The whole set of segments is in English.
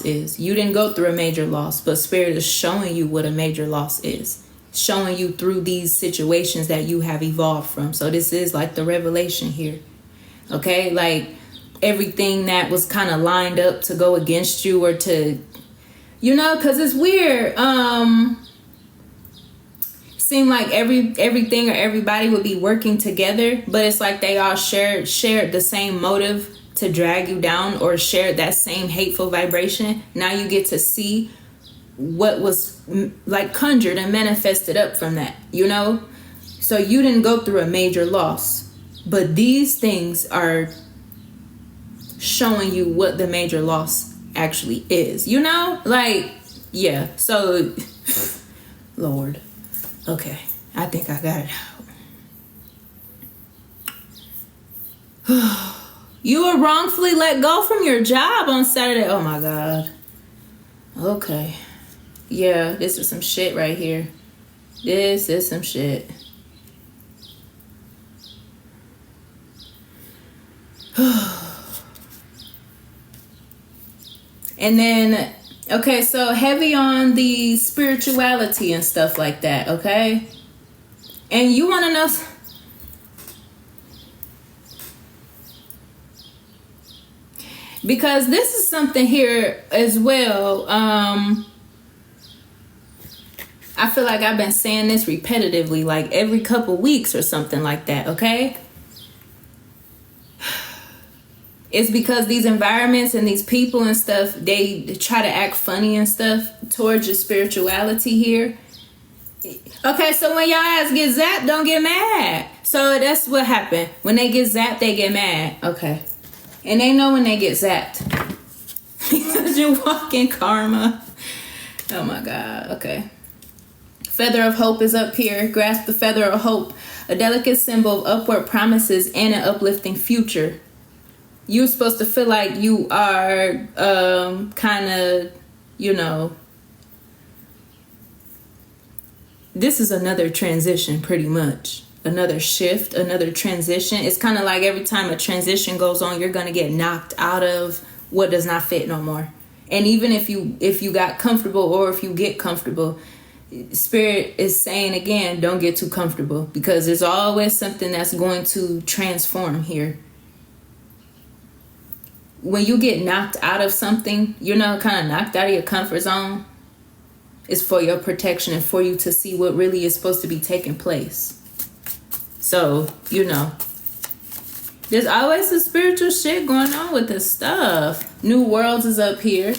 is. You didn't go through a major loss, but Spirit is showing you what a major loss is. Showing you through these situations that you have evolved from. So this is like the revelation here. Okay? Like everything that was kind of lined up to go against you or to, you know, because it's weird. Seemed like everything or everybody would be working together, but it's like they all shared the same motive to drag you down or shared that same hateful vibration. Now you get to see what was like conjured and manifested up from that, you know? So you didn't go through a major loss, but these things are showing you what the major loss actually is, you know? Like, yeah. So, Lord. Okay, I think I got it out. You were wrongfully let go from your job on Saturday. Oh my God. Okay. Yeah, this is some shit right here. This is some shit. And then, okay, so heavy on the spirituality and stuff like that, okay? And you want to know... Because this is something here as well. I feel like I've been saying this repetitively, like every couple weeks or something like that, okay? It's because these environments and these people and stuff, they try to act funny and stuff towards your spirituality here. Okay, so when y'all ass get zapped, don't get mad. So that's what happened. When they get zapped, they get mad. Okay. And they know when they get zapped. Because you walk in karma. Oh my God. Okay. Feather of hope is up here. Grasp the feather of hope. A delicate symbol of upward promises and an uplifting future. You're supposed to feel like you are kind of, you know, this is another transition pretty much. Another shift, another transition. It's kind of like every time a transition goes on, you're going to get knocked out of what does not fit no more. And even if you got comfortable or if you get comfortable, Spirit is saying again, don't get too comfortable because there's always something that's going to transform here. When you get knocked out of something, you know, kind of knocked out of your comfort zone, it's for your protection and for you to see what really is supposed to be taking place. So, you know, there's always some spiritual shit going on with this stuff. New Worlds is up here.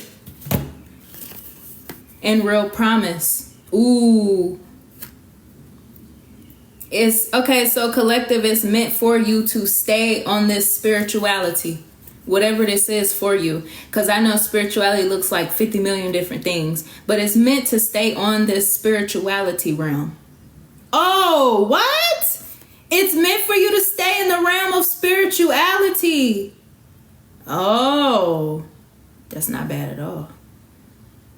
And Real Promise. Ooh. It's okay, so collective is meant for you to stay on this spirituality. Whatever this is for you. Because I know spirituality looks like 50 million different things. But it's meant to stay on this spirituality realm. Oh, what? It's meant for you to stay in the realm of spirituality. Oh, that's not bad at all.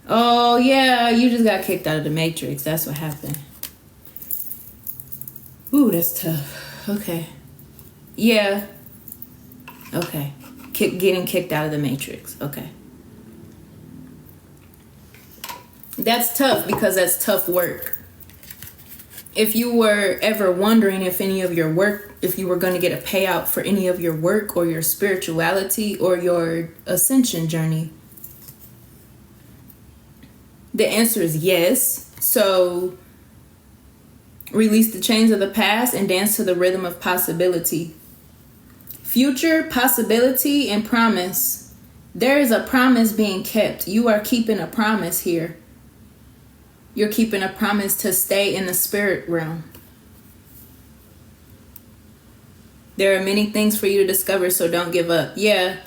Oh, yeah, you just got kicked out of the Matrix. That's what happened. Ooh, that's tough. Okay. Yeah. Okay. Getting kicked out of the Matrix. Okay. That's tough because that's tough work. If you were ever wondering if any of your work, if you were going to get a payout for any of your work or your spirituality or your ascension journey, the answer is yes. So release the chains of the past and dance to the rhythm of possibility. Future, possibility, and promise. There is a promise being kept. You are keeping a promise here. You're keeping a promise to stay in the spirit realm. There are many things for you to discover, so don't give up. Yeah.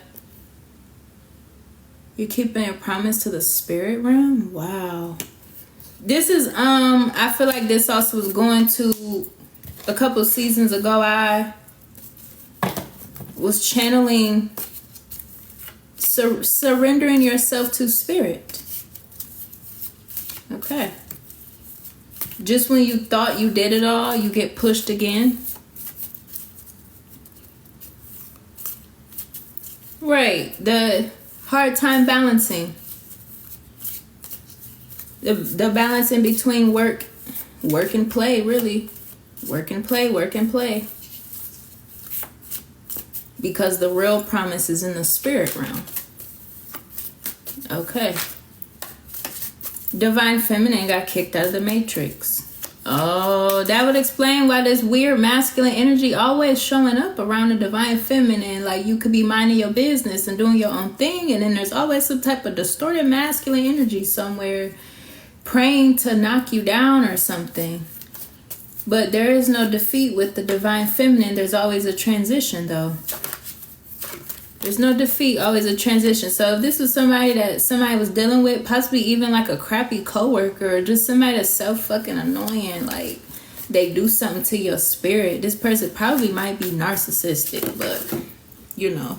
You're keeping a promise to the spirit realm? Wow. This is, I feel like this also was going to, a couple seasons ago, I was channeling, surrendering yourself to spirit. Okay. Just when you thought you did it all, you get pushed again. Right. The hard time balancing. The balance in between work and play, really. Work and play. Because the real promise is in the spirit realm. Okay. Divine Feminine got kicked out of the Matrix. Oh, that would explain why this weird masculine energy always showing up around the Divine Feminine. Like, you could be minding your business and doing your own thing, and then there's always some type of distorted masculine energy somewhere praying to knock you down or something. But there is no defeat with the Divine Feminine. There's always a transition, though. There's no defeat, always a transition. So if this was somebody that somebody was dealing with, possibly even like a crappy coworker, or just somebody that's so fucking annoying, like they do something to your spirit, this person probably might be narcissistic, but you know.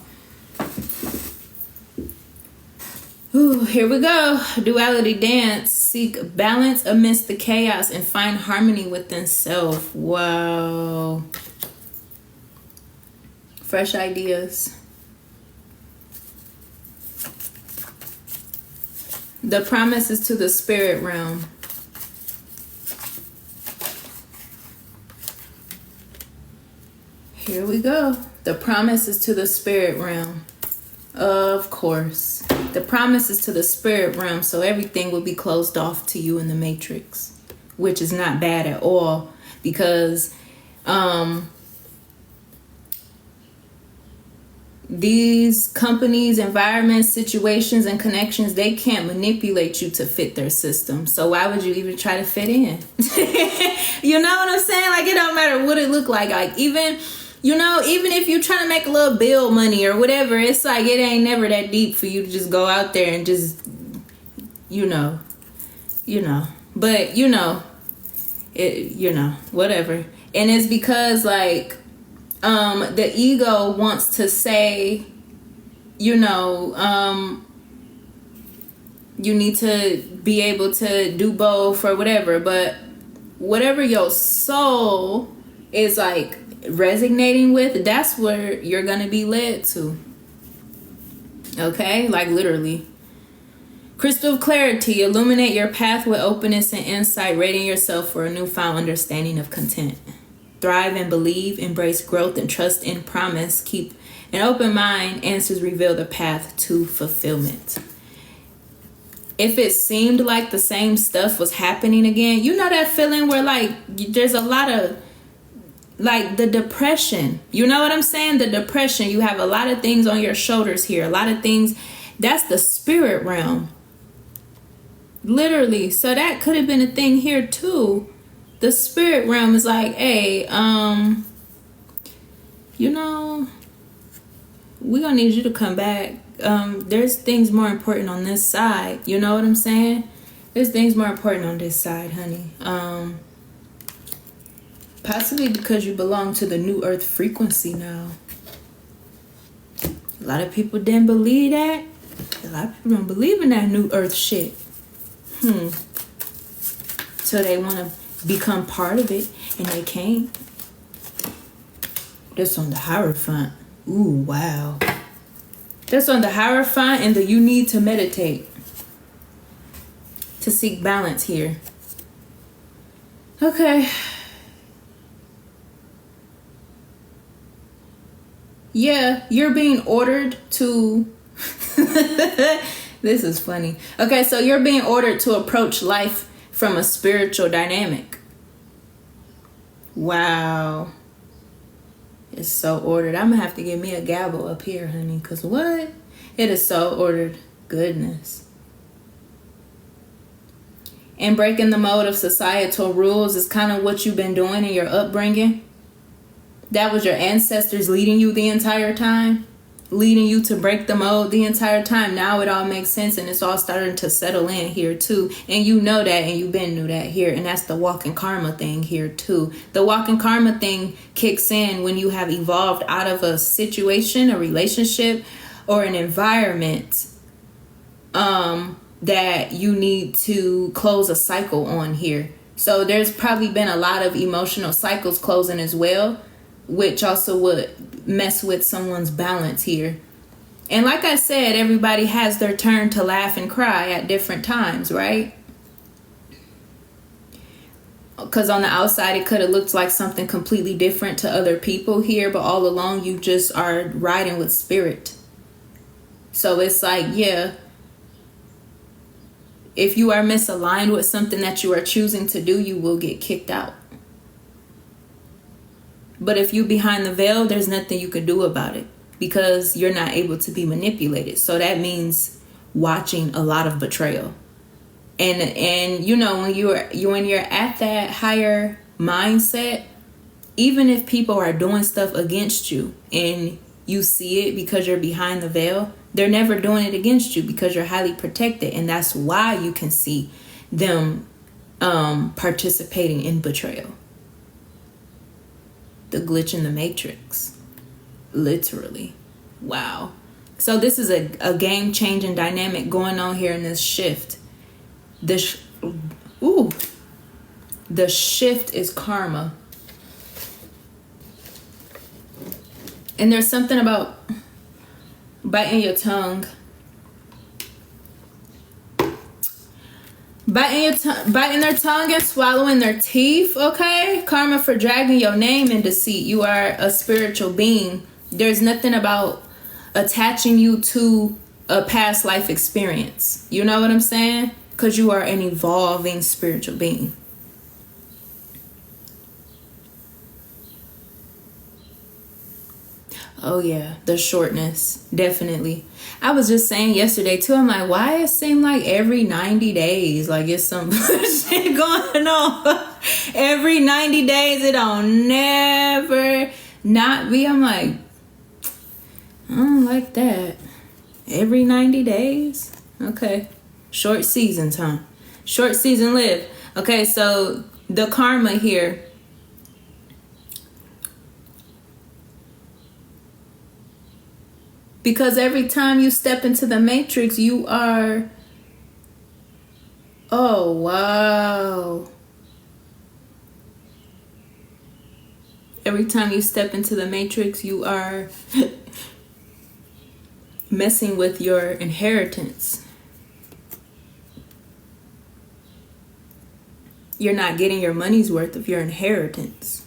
Ooh, here we go. Duality dance. Seek balance amidst the chaos and find harmony within self. Wow. Fresh ideas. The promise is to the spirit realm. Here we go. The promise is to the spirit realm. Of course. The promise is to the spirit realm, so everything will be closed off to you in the Matrix, which is not bad at all, because these companies, environments, situations, and connections, they can't manipulate you to fit their system. So why would you even try to fit in? You know what I'm saying? Like, it don't matter what it look like. Like, even, you know, even if you're trying to make a little bill money or whatever, it's like, it ain't never that deep for you to just go out there and just, you know, but whatever. And it's because, like, the ego wants to say, you need to be able to do both or whatever, but whatever your soul is like resonating with, that's where you're gonna be led to. Okay, like literally. Crystal of clarity, illuminate your path with openness and insight, rating yourself for a newfound understanding of content. Thrive and believe, embrace growth and trust in promise. Keep an open mind. Answers reveal the path to fulfillment. If it seemed like the same stuff was happening again, you know that feeling where like there's a lot of like the depression. You know what I'm saying? The depression. You have a lot of things on your shoulders here. A lot of things. That's the spirit realm. Literally. So that could have been a thing here too. The spirit realm is like, hey, we're gonna need you to come back. There's things more important on this side. You know what I'm saying? There's things more important on this side, honey. Possibly because you belong to the new earth frequency now. A lot of people didn't believe that. A lot of people don't believe in that new earth shit. So they want to become part of it, and they can't. That's on the Hierophant. Ooh, wow. That's on the Hierophant and the you need to meditate to seek balance here. Okay. Yeah, you're being ordered to... This is funny. Okay, so you're being ordered to approach life from a spiritual dynamic. Wow. It's so ordered. I'm gonna have to give me a gavel up here, honey, because what? It is so ordered. Goodness. And breaking the mode of societal rules is kind of what you've been doing in your upbringing. That was your ancestors leading you the entire time. Leading you to break the mode the entire time. Now it all makes sense, and it's all starting to settle in here too. And you know that, and you've been knew that here. And that's the walking karma thing here too. The walking karma thing kicks in when you have evolved out of a situation, a relationship, or an environment that you need to close a cycle on here. So there's probably been a lot of emotional cycles closing as well, which also would mess with someone's balance here. And like I said, everybody has their turn to laugh and cry at different times, right? because on the outside it could have looked like something completely different to other people here, but all along you just are riding with spirit. So it's like, yeah, if you are misaligned with something that you are choosing to do, you will get kicked out. But if you behind the veil, there's nothing you can do about it, because you're not able to be manipulated. So that means watching a lot of betrayal. And you know, when you're at that higher mindset, even if people are doing stuff against you and you see it because you're behind the veil, they're never doing it against you because you're highly protected. And that's why you can see them participating in betrayal. The glitch in the matrix. Literally. Wow. So this is a game-changing dynamic going on here in this shift. The shift is karma. And there's something about biting your tongue. Biting their tongue and swallowing their teeth, okay? Karma for dragging your name in deceit. You are a spiritual being. There's nothing about attaching you to a past life experience. You know what I'm saying? Because you are an evolving spiritual being. Oh yeah, the shortness, definitely. I was just saying yesterday too, I'm like, why it seem like every 90 days, like it's some shit going on. Every 90 days, it don't never not be. I'm like, I don't like that. Every 90 days? Okay. Short seasons, huh? Short season live. Okay, so the karma here. Because every time you step into the matrix, you are... Oh, wow. Every time you step into the matrix, you are messing with your inheritance. You're not getting your money's worth of your inheritance.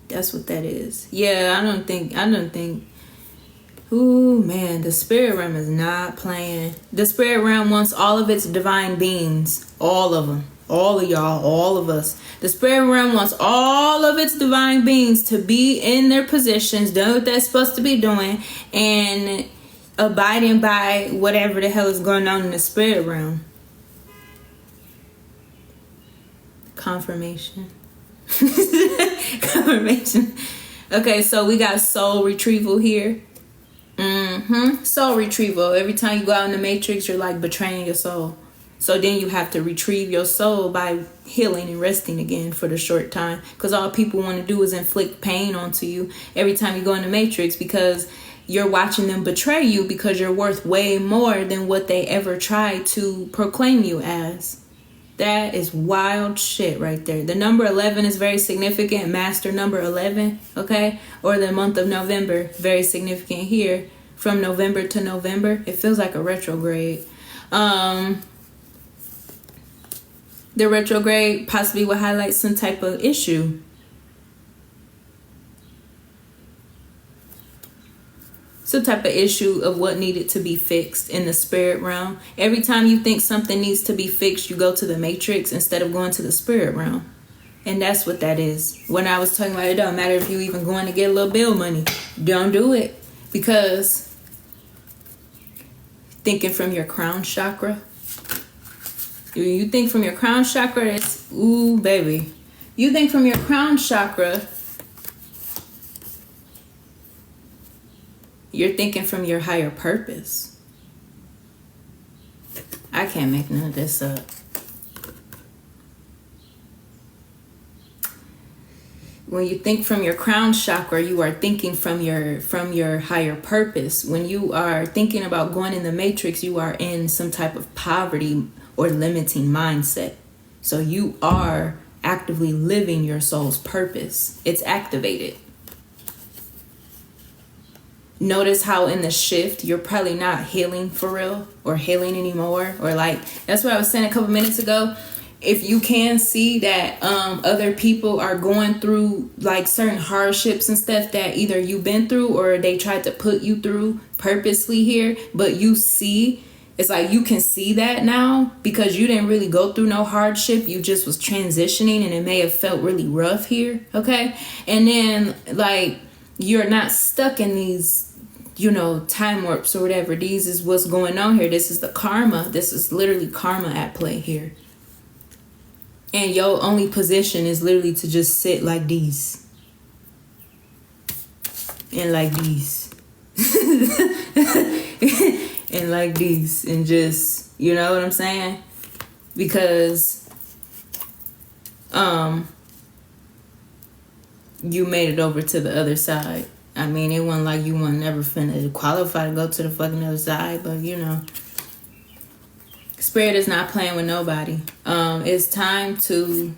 That's what that is. Yeah, I don't think. Ooh, man, the spirit realm is not playing. The spirit realm wants all of its divine beings, all of them, all of y'all, all of us. The spirit realm wants all of its divine beings to be in their positions, doing what they're supposed to be doing, and abiding by whatever the hell is going on in the spirit realm. Confirmation. Confirmation. Okay, so we got soul retrieval here. Soul retrieval. Every time you go out in the matrix, you're like betraying your soul. So then you have to retrieve your soul by healing and resting again for the short time. Because all people want to do is inflict pain onto you every time you go in the matrix, because you're watching them betray you, because you're worth way more than what they ever tried to proclaim you as. That is wild shit right there. The number 11 is very significant. Master number 11, okay? Or the month of November, very significant here. From November to November, it feels like a retrograde. The retrograde possibly will highlight some type of issue. Some type of issue of what needed to be fixed in the spirit realm. Every time you think something needs to be fixed, you go to the matrix instead of going to the spirit realm. And that's what that is. When I was talking about, it don't matter if you even going to get a little bill money. Don't do it. Because thinking from your crown chakra. You think from your crown chakra, it's, ooh, baby. You think from your crown chakra, you're thinking from your higher purpose. I can't make none of this up. When you think from your crown chakra, you are thinking from your higher purpose. When you are thinking about going in the matrix, you are in some type of poverty or limiting mindset. So you are actively living your soul's purpose. It's activated. Notice how in the shift, you're probably not healing for real or healing anymore. Or like, that's what I was saying a couple minutes ago. if you can see that other people are going through like certain hardships and stuff that either you've been through or they tried to put you through purposely here, but you see, it's like you can see that now because you didn't really go through no hardship. You just was transitioning and it may have felt really rough here. Okay. And then like you're not stuck in these, you know, time warps or whatever. These is what's going on here. This is the karma. This is literally karma at play here. And your only position is literally to just sit like these. And like these. And like these. And just, you know what I'm saying? Because you made it over to the other side. I mean, it wasn't like you weren't never finna qualify to go to the fucking other side, but you know. Spirit is not playing with nobody. It's time to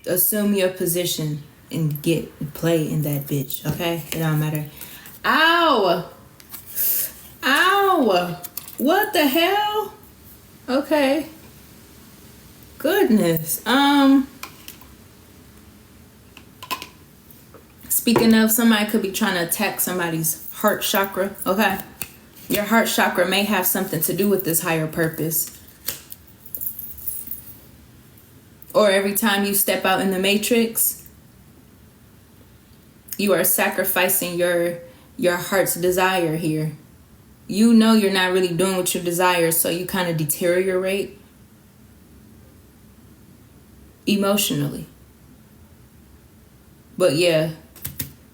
assume your position and play in that bitch, okay? It don't matter. Ow! Ow! What the hell? Okay. Goodness. Speaking of, somebody could be trying to attack somebody's heart chakra, okay? Your heart chakra may have something to do with this higher purpose. Or every time you step out in the matrix, you are sacrificing your heart's desire here. You know you're not really doing what you desire, so you kind of deteriorate emotionally. But yeah,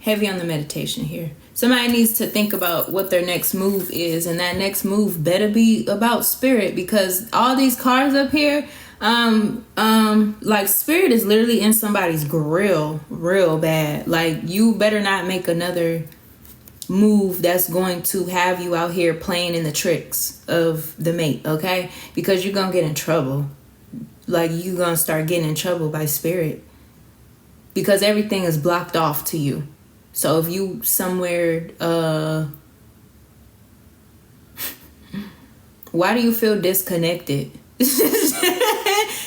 heavy on the meditation here. Somebody needs to think about what their next move is, and that next move better be about spirit, because all these cards up here, like spirit is literally in somebody's grill real bad. Like you better not make another move that's going to have you out here playing in the tricks of the mate, okay? Because you're gonna get in trouble. Like you're gonna start getting in trouble by spirit, because everything is blocked off to you. So if you somewhere, why do you feel disconnected?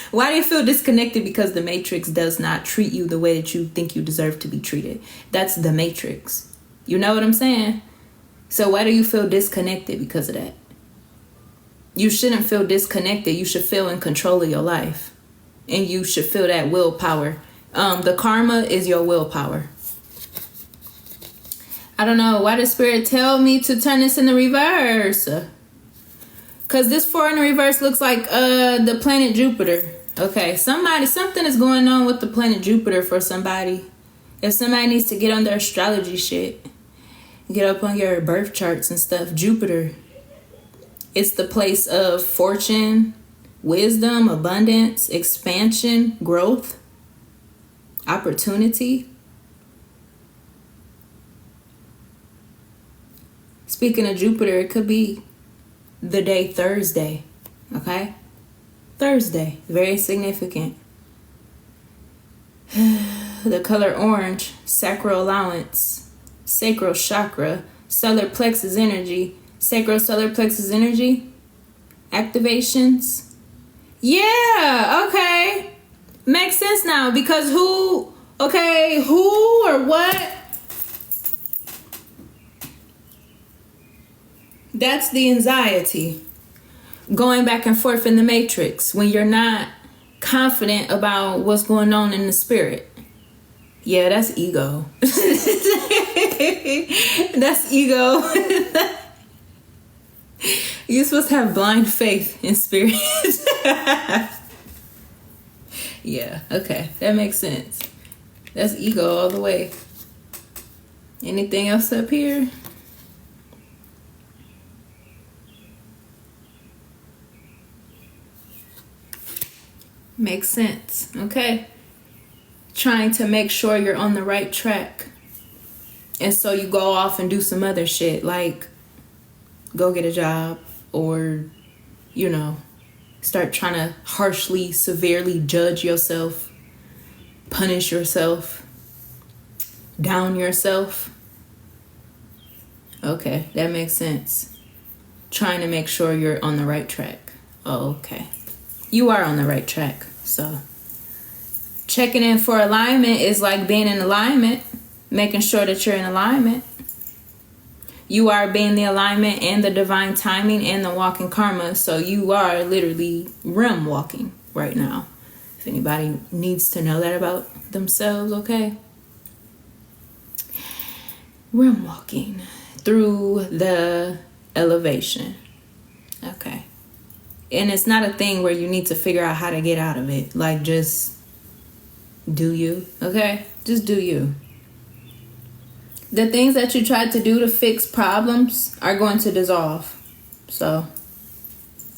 Why do you feel disconnected? Because the matrix does not treat you the way that you think you deserve to be treated. That's the matrix. You know what I'm saying? So why do you feel disconnected because of that? You shouldn't feel disconnected. You should feel in control of your life. And you should feel that willpower. The karma is your willpower. I don't know. Why does spirit tell me to turn this in the reverse? Because this 4 in the reverse looks like the planet Jupiter. Okay, something is going on with the planet Jupiter for somebody. If somebody needs to get on their astrology shit, get up on your birth charts and stuff, Jupiter, it's the place of fortune, wisdom, abundance, expansion, growth, opportunity. Speaking of Jupiter, it could be the day Thursday, okay? Thursday, very significant. The color orange, sacral allowance, sacral chakra, solar plexus energy, sacral solar plexus energy, activations. Yeah, okay. Makes sense now, because who or what? That's the anxiety. Going back and forth in the matrix when you're not confident about what's going on in the spirit. Yeah, that's ego. That's ego. You're supposed to have blind faith in spirit. Yeah, okay. That makes sense. That's ego all the way. Anything else up here? Makes sense. Okay. Trying to make sure you're on the right track. And so you go off and do some other shit, like go get a job, or, you know, start trying to harshly, severely judge yourself, punish yourself, down yourself. Okay, that makes sense. Trying to make sure you're on the right track. Oh, okay. you are on the right track. So checking in for alignment is like being in alignment, making sure that you're in alignment. You are being the alignment and the divine timing and the walking karma. So you are literally realm walking right now. If anybody needs to know that about themselves, okay? Realm walking through the elevation. Okay. And it's not a thing where you need to figure out how to get out of it. Like, just do you, okay? Just do you. The things that you tried to do to fix problems are going to dissolve. So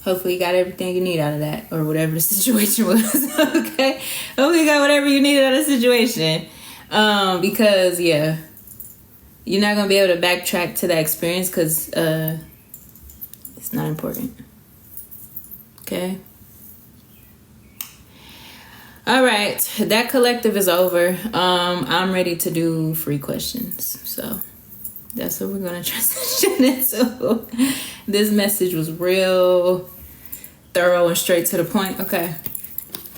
hopefully you got everything you need out of that, or whatever the situation was. Okay, hopefully you got whatever you needed out of the situation. Because yeah, you're not gonna be able to backtrack to that experience because it's not important. Okay. All right, that collective is over. I'm ready to do free questions. So that's what we're going to transition into. This message was real thorough and straight to the point. Okay.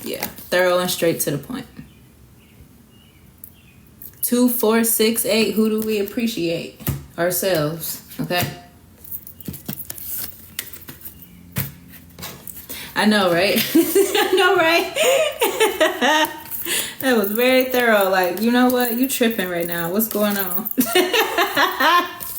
Yeah, thorough and straight to the point. 2468, who do we appreciate? Ourselves. Okay. I know, right? I know, right? That was very thorough. Like, you know what? You tripping right now. What's going on?